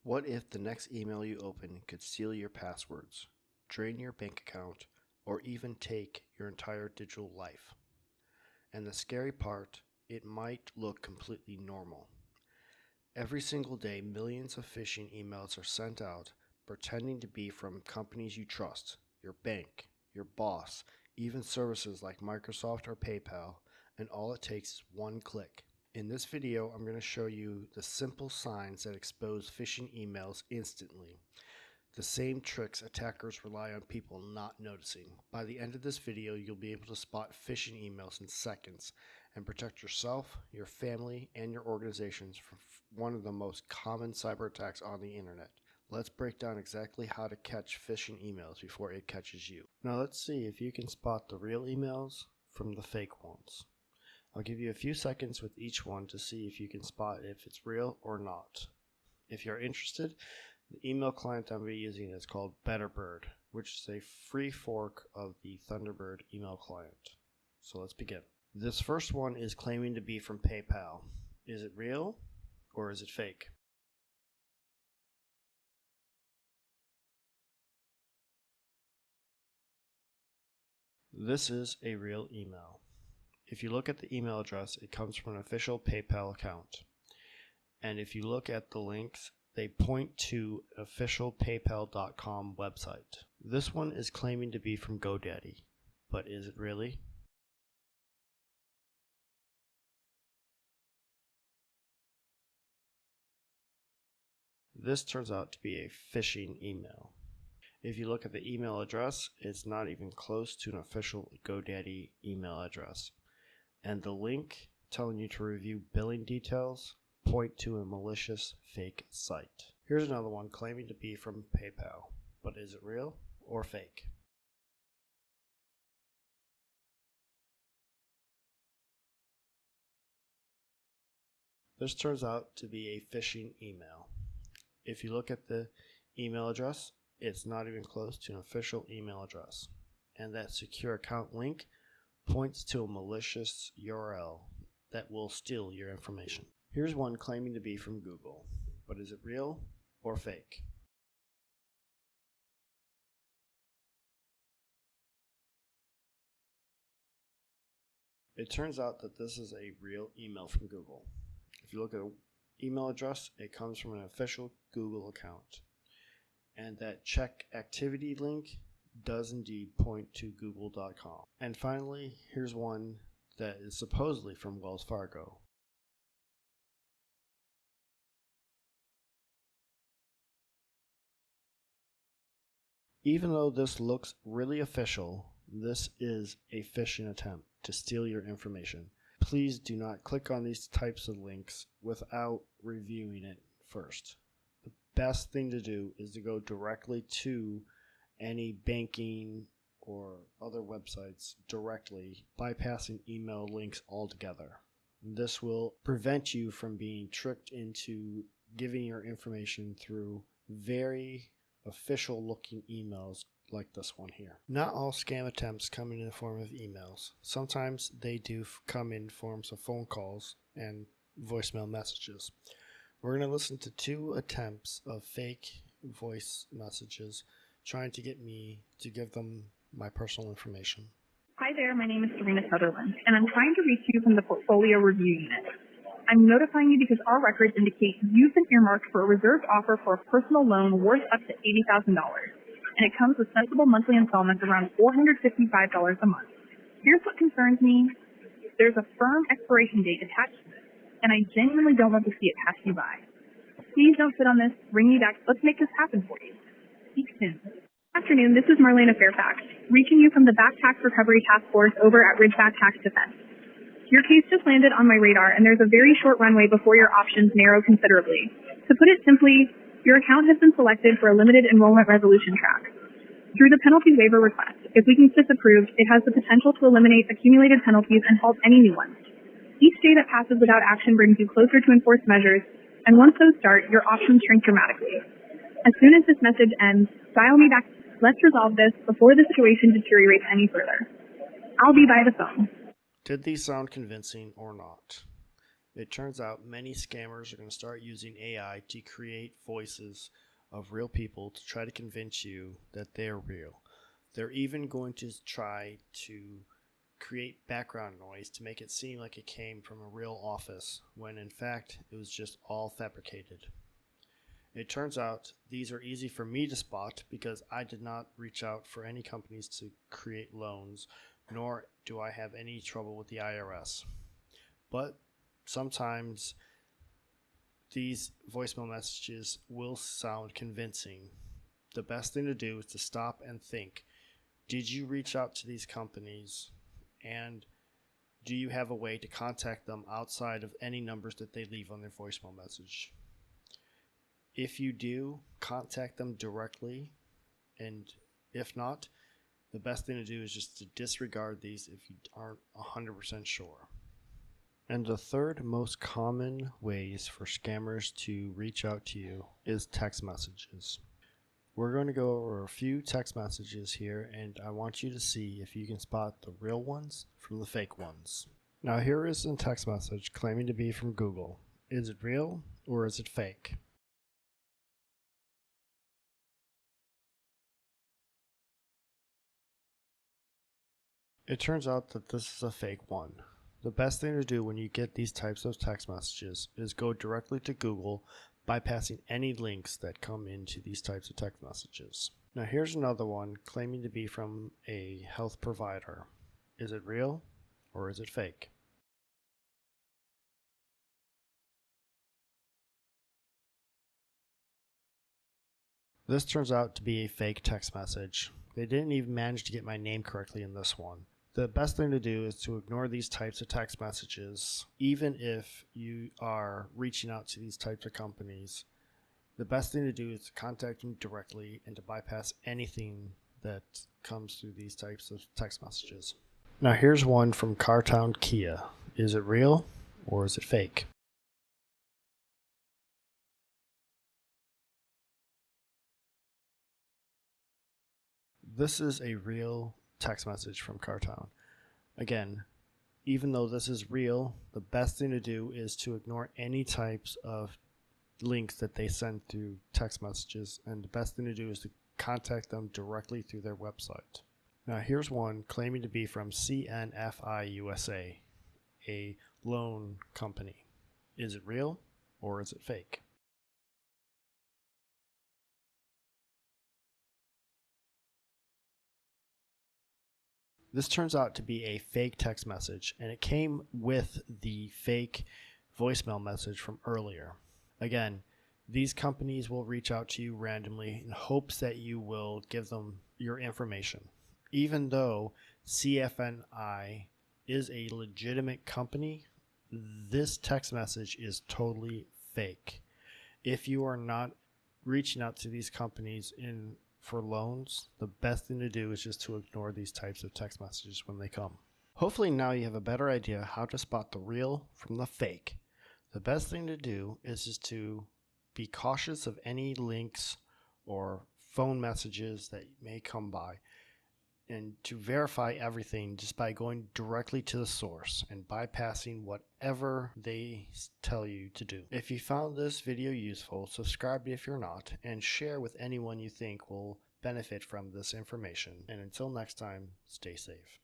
What if the next email you open could steal your passwords, drain your bank account, or even take your entire digital life? And the scary part, it might look completely normal. Every single day, millions of phishing emails are sent out pretending to be from companies you trust, your bank, your boss, even services like Microsoft or PayPal, and all it takes is one click. In this video, I'm going to show you the simple signs that expose phishing emails instantly. The same tricks attackers rely on people not noticing. By the end of this video, you'll be able to spot phishing emails in seconds and protect yourself, your family, and your organizations from one of the most common cyber attacks on the internet. Let's break down exactly how to catch phishing emails before it catches you. Now let's see if you can spot the real emails from the fake ones. I'll give you a few seconds with each one to see if you can spot if it's real or not. If you're interested, the email client I'm using is called Betterbird, which is a free fork of the Thunderbird email client. So let's begin. This first one is claiming to be from PayPal. Is it real or is it fake? This is a real email. If you look at the email address, it comes from an official PayPal account. And if you look at the links, they point to an official PayPal.com website. This one is claiming to be from GoDaddy, but is it really? This turns out to be a phishing email. If you look at the email address, it's not even close to an official GoDaddy email address. And the link telling you to review billing details point to a malicious fake site. Here's another one claiming to be from PayPal, but is it real or fake? This turns out to be a phishing email. If you look at the email address, it's not even close to an official email address. And that secure account link points to a malicious URL that will steal your information. Here's one claiming to be from Google, but is it real or fake? It turns out that this is a real email from Google. If you look at an email address, it comes from an official Google account. And that check activity link does indeed point to google.com. And finally, here's one that is supposedly from Wells Fargo. Even though this looks really official, this is a phishing attempt to steal your information. Please do not click on these types of links without reviewing it first. The best thing to do is to go directly to any banking or other websites directly, bypassing email links altogether. This will prevent you from being tricked into giving your information through very official looking emails like this one here. Not all scam attempts come in the form of emails. Sometimes they do come in forms of phone calls and voicemail messages. We're going to listen to two attempts of fake voice messages trying to get me to give them my personal information. Hi there, my name is Serena Sutherland, and I'm trying to reach you from the Portfolio Review Unit. I'm notifying you because our records indicate you've been earmarked for a reserved offer for a personal loan worth up to $80,000, and it comes with sensible monthly installments around $455 a month. Here's what concerns me. There's a firm expiration date attached to this, and I genuinely don't want to see it pass you by. Please don't sit on this. Ring me back. Let's make this happen for you. Speak soon. Afternoon, this is Marlena Fairfax, reaching you from the Back Tax Recovery Task Force over at Ridgeback Tax Defense. Your case just landed on my radar, and there's a very short runway before your options narrow considerably. To put it simply, your account has been selected for a limited enrollment resolution track. Through the penalty waiver request, if we can get this approved, it has the potential to eliminate accumulated penalties and halt any new ones. Each day that passes without action brings you closer to enforced measures, and once those start, your options shrink dramatically. As soon as this message ends, dial me back. Let's resolve this before the situation deteriorates any further. I'll be by the phone. Did these sound convincing or not? It turns out many scammers are going to start using AI to create voices of real people to try to convince you that they're real. They're even going to try to create background noise to make it seem like it came from a real office, when in fact it was just all fabricated. It turns out these are easy for me to spot because I did not reach out for any companies to create loans, nor do I have any trouble with the IRS. But sometimes these voicemail messages will sound convincing. The best thing to do is to stop and think, did you reach out to these companies, and do you have a way to contact them outside of any numbers that they leave on their voicemail message? If you do, contact them directly, and if not, the best thing to do is just to disregard these if you aren't 100% sure. And the third most common ways for scammers to reach out to you is text messages. We're going to go over a few text messages here, and I want you to see if you can spot the real ones from the fake ones. Now here is a text message claiming to be from Google. Is it real or is it fake? It turns out that this is a fake one. The best thing to do when you get these types of text messages is go directly to Google, bypassing any links that come into these types of text messages. Now here's another one claiming to be from a health provider. Is it real or is it fake? This turns out to be a fake text message. They didn't even manage to get my name correctly in this one. The best thing to do is to ignore these types of text messages, even if you are reaching out to these types of companies. The best thing to do is to contact them directly and to bypass anything that comes through these types of text messages. Now here's one from Cartown Kia. Is it real or is it fake? This is a real text message from Cartown. Again, even though this is real, the best thing to do is to ignore any types of links that they send through text messages, and the best thing to do is to contact them directly through their website. Now here's one claiming to be from CNFI USA, a loan company. Is it real or is it fake? This turns out to be a fake text message, and it came with the fake voicemail message from earlier. Again, these companies will reach out to you randomly in hopes that you will give them your information. Even though CFNI is a legitimate company, this text message is totally fake. If you are not reaching out to these companies for loans, the best thing to do is just to ignore these types of text messages when they come. Hopefully now you have a better idea how to spot the real from the fake. The best thing to do is just to be cautious of any links or phone messages that may come by, and to verify everything just by going directly to the source and bypassing whatever they tell you to do. If you found this video useful, subscribe if you're not, and share with anyone you think will benefit from this information. And until next time, stay safe.